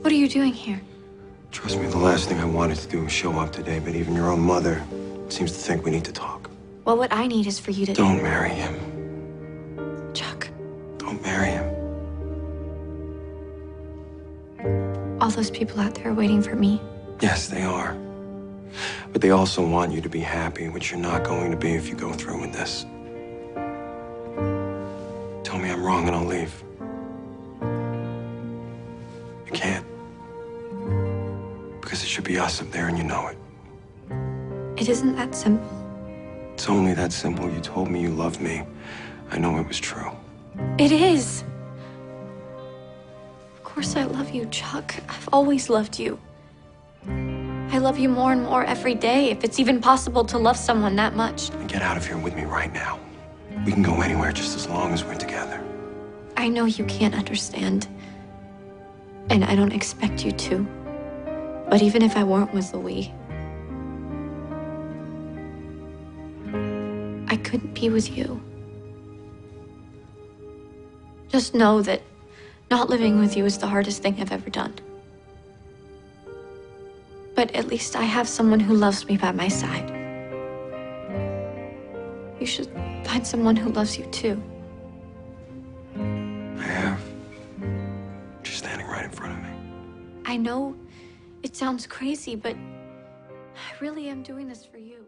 What are you doing here? Trust me, the last thing I wanted to do was show up today, but even your own mother seems to think we need to talk. Well, what I need is for you to... Don't marry him. Chuck. Don't marry him. All those people out there are waiting for me. Yes, they are. But they also want you to be happy, which you're not going to be if you go through with this. Tell me I'm wrong and I'll leave. You can't. Because it should be us up there and you know it. It isn't that simple. It's only that simple. You told me you loved me. I know it was true. It is. Of course I love you, Chuck. I've always loved you. I love you more and more every day, if it's even possible to love someone that much. Get out of here with me right now. We can go anywhere just as long as we're together. I know you can't understand. And I don't expect you to. But even if I weren't with Louis, I couldn't be with you. Just know that not living with you is the hardest thing I've ever done. But at least I have someone who loves me by my side. You should find someone who loves you too. I have. She's standing right in front of me. I know it sounds crazy, but I really am doing this for you.